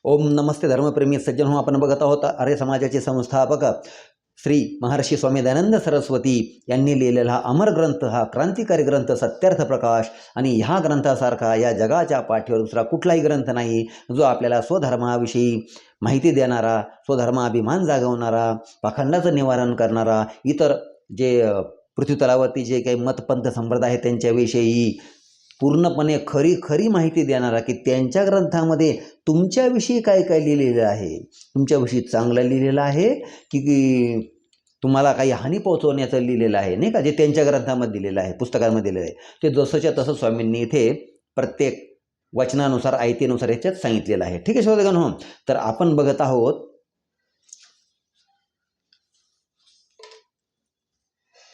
ओम नमस्ते धर्मप्रेमी सज्जन हो. आपण बघत आहोत आर्य समाजाचे संस्थापक श्री महर्षी स्वामी दयानंद सरस्वती यांनी लिहिलेला अमर ग्रंथ, हा क्रांतिकारी ग्रंथ सत्यार्थ प्रकाश. आणि ह्या ग्रंथासारखा या जगाच्या पाठीवर दुसरा कुठलाही ग्रंथ नाही, जो आपल्याला स्वधर्माविषयी माहिती देणारा, स्वधर्माभिमान जागवणारा, पाखंडाचं निवारण करणारा, इतर जे पृथ्वीतलावरती जे काही मतपंथ संप्रदाय आहेत त्यांच्याविषयी पूर्णपणे खरी माहिती देणारा, की त्यांच्या ग्रंथामध्ये तुमच्याविषयी काय काय लिहिलेलं आहे, तुमच्याविषयी चांगलं लिहिलेलं आहे की तुम्हाला काही हानी पोहोचवण्याचं लिहिलेलं आहे, नाही का, जे त्यांच्या ग्रंथामध्ये दिलेलं आहे, पुस्तकांमध्ये दिलेलं आहे. ते जसंच्या तसं स्वामींनी इथे प्रत्येक वचनानुसार आयतीनुसार याच्यात सांगितलेलं आहे. ठीक आहे श्रोतेगण. तर आपण बघत आहोत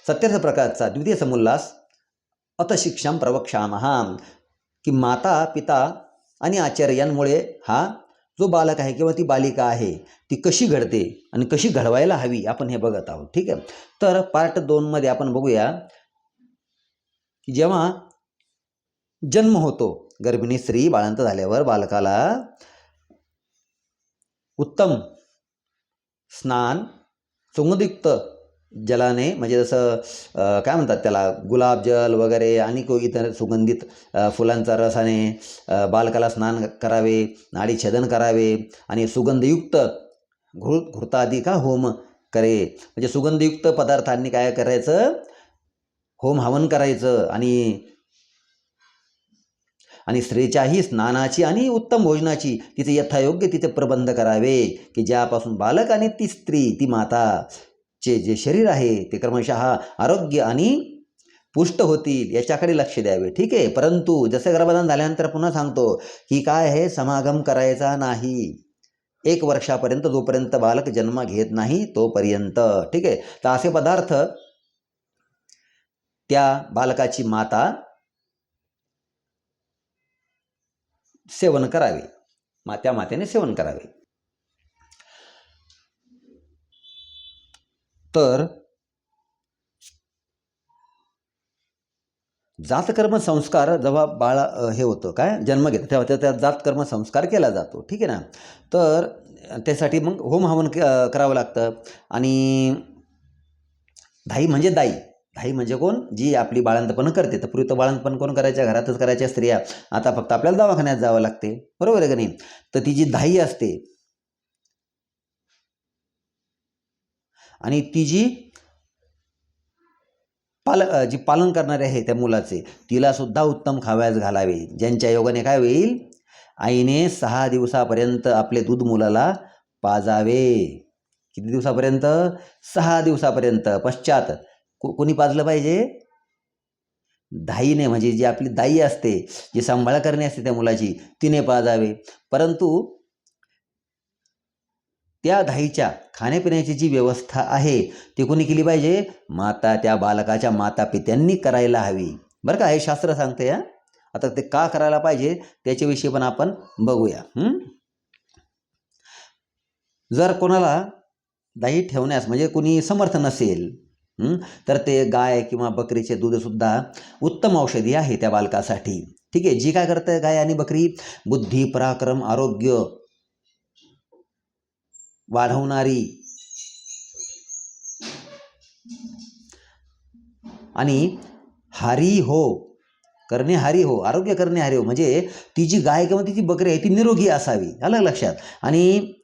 सत्यार्थ प्रकारचा द्वितीय समुल्लास अतशिक्षाम प्रवक्षामहा, की माता पिता आणि आचार्यांमुळे हा जो बालक आहे किंवा ती बालिका आहे ती कशी घडते आणि कशी घडवायला हवी, आपण हे बघत आहोत. ठीक आहे. तर पार्ट 2 मध्ये आपण बघूया की जेव्हा जन्म होतो, गर्भिणी स्त्री बाळंत झाल्यावर बालकाला उत्तम स्नान सुगंधयुक्त जलाने, म्हणजे जसं काय म्हणतात त्याला, गुलाबजल वगैरे आणि इतर सुगंधित फुलांचा रसाने बालकाला स्नान करावे, नाडी छेदन करावे आणि सुगंधयुक्त घृतादी का होम करे, म्हणजे सुगंधयुक्त पदार्थांनी काय करायचं, होम हवन करायचं. आणि स्त्रीच्याही स्नानाची आणि उत्तम भोजनाची तिथे यथायोग्य तिथे प्रबंध करावे, की ज्यापासून बालक आणि ती स्त्री, ती माता चे जे शरीर आहे ते क्रमशः आरोग्य आणि पुष्ट होतील याच्याकडे लक्ष द्यावे. ठीक आहे. परंतु जसे गर्भधान झाल्यानंतर पुन्हा सांगतो की काय आहे, समागम करायचा नाही 1 वर्षापर्यंत, जोपर्यंत बालक जन्म घेत नाही तोपर्यंत. ठीक आहे. तर असे पदार्थ त्या बालकाची माता सेवन करावे, त्या मातेने सेवन करावे. तर जातकर्म संस्कार जेव्हा बाळा हे होतं, काय जन्म घेतं, तेव्हा त्या जातकर्म संस्कार केला जातो. ठीक आहे ना. तर त्यासाठी मग होम हवन करावं लागतं. आणि धाई म्हणजे धाई म्हणजे कोण, जी आपली बाळंतपण करते. तर पूर्वी तर बाळंतपण कोण करायच्या, घरातच करायच्या स्त्रिया. आता फक्त आपल्याला दवाखान्यात जावं लागते, बरोबर आहे का नाही. तर ती जी धाई असते आणि ती जी पालन करणारे आहे त्या मुलाचे, तिला सुद्धा उत्तम खाव्यास घालावे, ज्यांच्या योगाने काय होईल, आईने 6 दिवसापर्यंत आपले दूध मुलाला पाजावे. किती दिवसापर्यंत, 6 दिवसापर्यंत. पश्चात कोणी पाजलं पाहिजे, धाईने, म्हणजे जी आपली दाई असते, जी सांभाळ करणे असते त्या मुलाची, तिने पाजावे. परंतु त्या धाईच्या खाण्यापिण्याची जी व्यवस्था आहे ती कोणी केली पाहिजे, त्या बालकाच्या माता पित्यांनी करायला हवी, बरं का. हे शास्त्र सांगते. आता ते का करायला पाहिजे त्याच्याविषयी पण आपण बघूया. जर कोणाला दाई ठेवण्यास म्हणजे कोणी समर्थ नसेल, तर ते गाय किंवा बकरीचे दूधसुद्धा उत्तम औषधी आहे त्या बालकासाठी. ठीक आहे. जी काय करते गाय आणि बकरी, बुद्धी पराक्रम आरोग्य वाढवणारी आणि हारी हो करणे, हारी हो आरोग्य करणे, हारी हो, म्हणजे ती जी गाय किंवा ती जी बकरी आहे ती निरोगी असावी, आलं लक्षात. आणि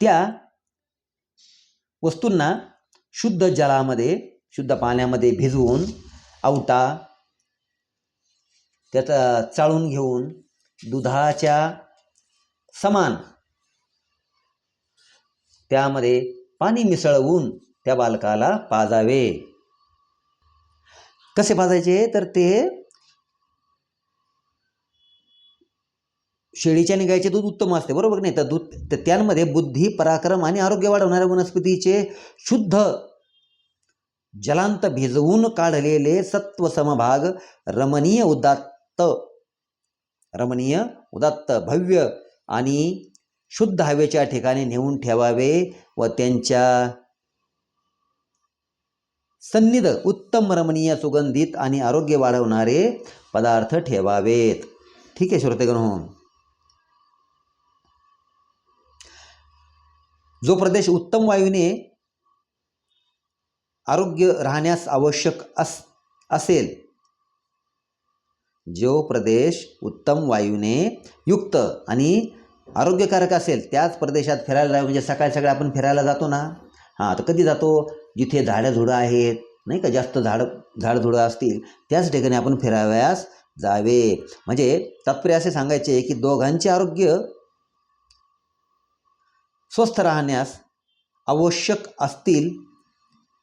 त्या वस्तूंना शुद्ध जलामध्ये, शुद्ध पाण्यामध्ये भिजवून आवटा त्याचा चाळून घेऊन दुधाच्या समान त्यामध्ये पाणी मिसळवून त्या बालकाला पाजावे. कसे पाजायचे, तर ते शेळीच्या आणि गायीचे दूध उत्तम असते, बरोबर नाही. तर दूध, तर त्यांमध्ये बुद्धी पराक्रम आणि आरोग्य वाढवणाऱ्या वनस्पतीचे शुद्ध जलांत भिजवून काढलेले सत्व समभाग रमणीय उदात्त भव्य आणि शुद्ध हवेच्या ठिकाणी नेऊन ठेवावे व त्यांच्या सन्निध उत्तम रमणीय सुगंधित आणि आरोग्य वाढवणारे पदार्थ ठेवावेत. ठीक आहे श्रोतेगण. जो प्रदेश उत्तम वायूने आरोग्य राहण्यास आवश्यक असेल, जो प्रदेश उत्तम वायूने युक्त आणि आरोग्यकारक असेल त्याच प्रदेशात फिरायला जावं. म्हणजे सकाळी सकाळी आपण फिरायला जातो ना, हां, तर कधी जातो? जिथे झाडझुडं आहेत, नाही का, जास्त झाडझुडं असतील त्याच ठिकाणी आपण फिरावयास जावे. म्हणजे तात्पर्य असे सांगायचे की दोघांचे आरोग्य स्वस्थ राहण्यास आवश्यक असतील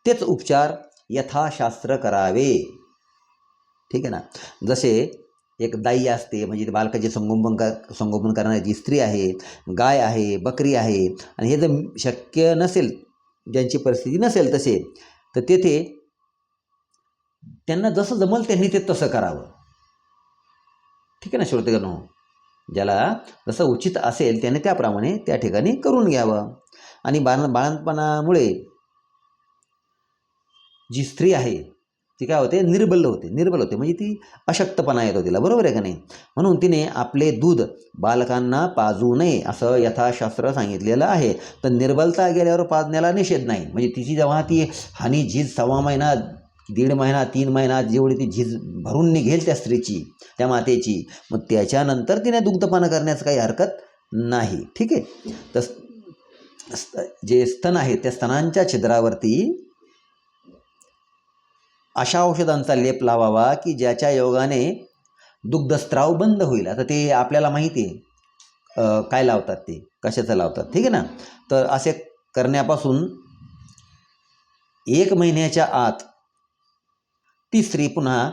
तेच उपचार यथाशास्त्र करावे. ठीक आहे ना. जसे एक दाई असते, म्हणजे बालकाचे संगोपन करणारी जी स्त्री आहे, गाय आहे, बकरी आहे, आणि हे जर शक्य नसेल, ज्यांची परिस्थिती नसेल तसे, तर तेथे त्यांना जसं जमल त्यांनी ते तसं करावं. ठीक आहे ना श्रोतेगण, ज्याला जसं उचित असेल त्याने त्याप्रमाणे त्या ठिकाणी करून घ्यावं. आणि बाळंतपणामुळे जी स्त्री आहे ती काय होते? निर्बल होते, म्हणजे ती अशक्तपणा येतो तिला, बरोबर आहे का नाही? म्हणून तिने आपले दूध बालकांना पाजू नये असं यथाशास्त्र सांगितलेलं आहे. तर निर्बलता गेल्यावर पाजण्याला निषेध नाही. म्हणजे तिची जेव्हा ती हानी झीज 1.25 महिना, 1.5 महिना, 3 महिना जेवढी ती झीज भरून निघेल त्या स्त्रीची, त्या मातेची, मग त्याच्यानंतर तिने दुग्धपान करण्यास काही हरकत नाही. ठीक आहे. तर जे स्तन आहेत त्या स्तनांच्या छिद्रावरती अशा औषधांचा लेप लावावा की ज्याच्या योगाने दुग्धस्त्राव बंद होईल. आता ते आपल्याला माहिती आहे काय लावतात, ते कशाचं लावतात. ठीक आहे ना. तर असे करण्यापासून 1 महिन्याच्या आत ती स्त्री पुन्हा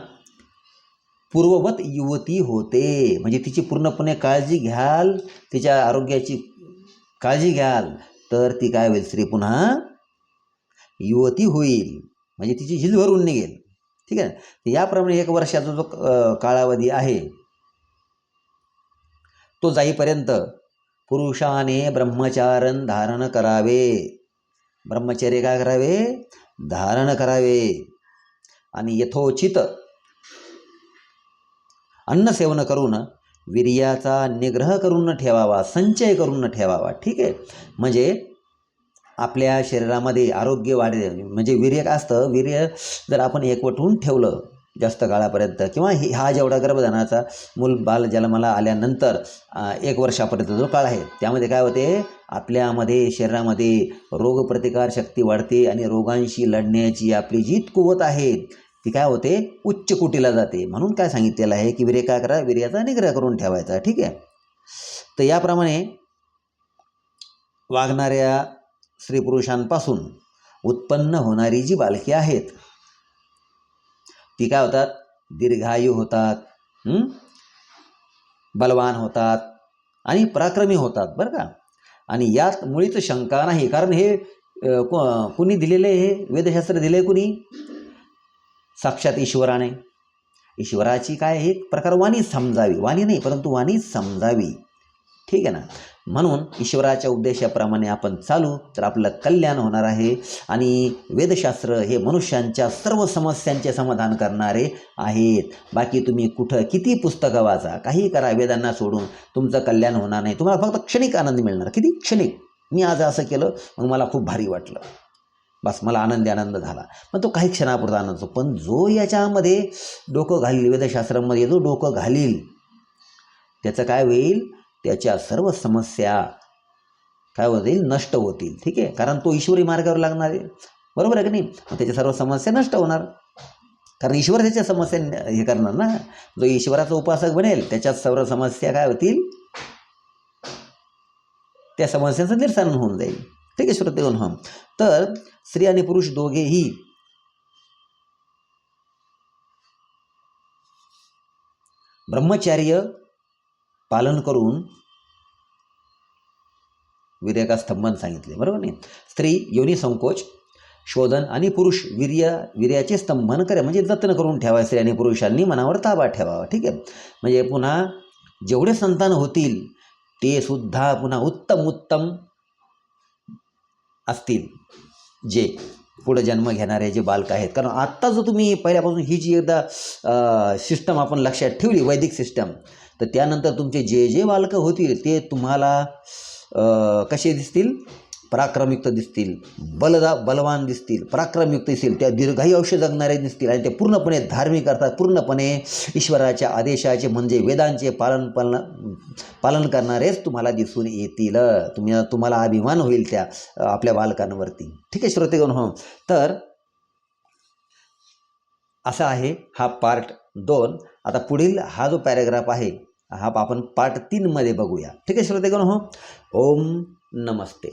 पूर्ववत युवती होते. म्हणजे तिची पूर्णपणे काळजी घ्याल, तिच्या आरोग्याची काळजी घ्याल, तर ती काय होईल? स्त्री पुन्हा युवती होईल, म्हणजे तिची झीज भरून निघेल. ठीक आहे. तर याप्रमाणे 1 वर्षाचा जो कालावधी आहे तो जाईपर्यंत पुरुषाने ब्रह्मचारण धारण करावे. ब्रह्मचर्य काय करावे? धारण करावे. आणि यथोचित अन्न सेवन करून वीर्याचा निग्रह करून ठेवावा, संचय करून ठेवावा. ठीक आहे. म्हणजे आपल्या शरीरामध्ये आरोग्य वाढेल. म्हणजे वीर्य काय असतं? वीर्य जर आपण एकवटून ठेवलं जास्त काळापर्यंत, किंवा हा जेवढा गर्भधारणाचा बाल जन्माला आल्यानंतर 1 वर्षापर्यंत जो काळ आहे त्यामध्ये काय होते? आपल्यामध्ये शरीरामध्ये रोगप्रतिकार शक्ती वाढते आणि रोगांशी लढण्याची आपली जी कुवत आहे ती काय होते? उच्च कोटीला जाते. म्हणून काय सांगितलेलं आहे की वीर्य काय करा? वीर्याचा निग्रह करून ठेवायचा. ठीक आहे. तर याप्रमाणे वागणाऱ्या स्त्री पुरुषांपासून उत्पन्न होणारी जी बालके आहेत ती काय होतात? दीर्घायू होतात, बलवान होतात आणि पराक्रमी होतात, बरं का. आणि यात मुळीच शंका नाही. कारण हे कुणी दिलेले? हे वेदशास्त्र दिले कुणी? साक्षात ईश्वराने. ईश्वराची काय हे प्रकार वाणीच समजावी, वाणी नाही परंतु वाणीच समजावी. ठीक आहे ना. म्हणून ईश्वराच्या उद्देशाप्रमाणे आपण चालू तर आपलं कल्याण होणार आहे. आणि वेदशास्त्र हे मनुष्यांच्या सर्व समस्यांचे समाधान करणारे आहेत. बाकी तुम्ही कुठं किती पुस्तकं वाचा, काही करा, वेदांना सोडून तुमचं कल्याण होणार नाही. तुम्हाला फक्त क्षणिक आनंद मिळणार. किती क्षणिक? मी आज असं केलं मग मला खूप भारी वाटलं, बस मला आनंद झाला, पण तो काही क्षणापुरता आनंद असतो. पण जो याच्यामध्ये डोकं घालील, वेदशास्त्रामध्ये जो डोकं घालील त्याचं काय होईल? त्याच्या सर्व समस्या काय होतील? नष्ट होतील. ठीक आहे. कारण तो ईश्वरी मार्गावर लागणार आहे, बरोबर आहे की नाही? मग त्याच्या सर्व समस्या नष्ट होणार, कारण ईश्वर त्याच्या समस्या हे करणार ना. जो ईश्वराचा उपासक बनेल त्याच्यात सर्व समस्या काय होतील? त्या समस्यांचं निरसन होऊन जाईल. ठीक आहे श्रोतेगण. तर स्त्री आणि पुरुष दोघेही ब्रह्मचर्य पालन करून वीर्याचा स्तंभन सांगितले, बरोबर नाही? स्त्री योनी संकोच शोधन आणि पुरुष वीर्याचे स्तंभन करे, म्हणजे जतन करून ठेवा. स्त्री आणि पुरुषांनी मनावर ताबा ठेवावा. ठीक आहे. म्हणजे पुन्हा जेवढे संतान होतील ते सुद्धा पुन्हा उत्तम असतील, जे पुढे जन्म घेणारे जे बालक आहेत. कारण आत्ता जो तुम्ही पहिल्यापासून ही जी एकदा सिस्टम आपण लक्षात ठेवली, वैदिक सिस्टम, तर त्यानंतर तुमचे जे बालकं होतील ते तुम्हाला कसे दिसतील? पराक्रमयुक्त दिसतील, बलवान दिसतील, पराक्रमयुक्त दिसतील, त्या दीर्घायू आयुष्य जगणारे दिसतील आणि ते पूर्णपणे धार्मिक अर्थात पूर्णपणे ईश्वराच्या आदेशाचे म्हणजे वेदांचे पालन करणारेच तुम्हाला दिसून येतील. तुम्हाला अभिमान होईल त्या आपल्या बालकांवरती. ठीक आहे श्रोतेगण हो. तर असा आहे हा पार्ट 2. आता पुढील हा जो पॅराग्राफ आहे हा आपण पार्ट 3 मध्ये बघूया. ठीक आहे श्रोतेगण हो. ओम नमस्ते.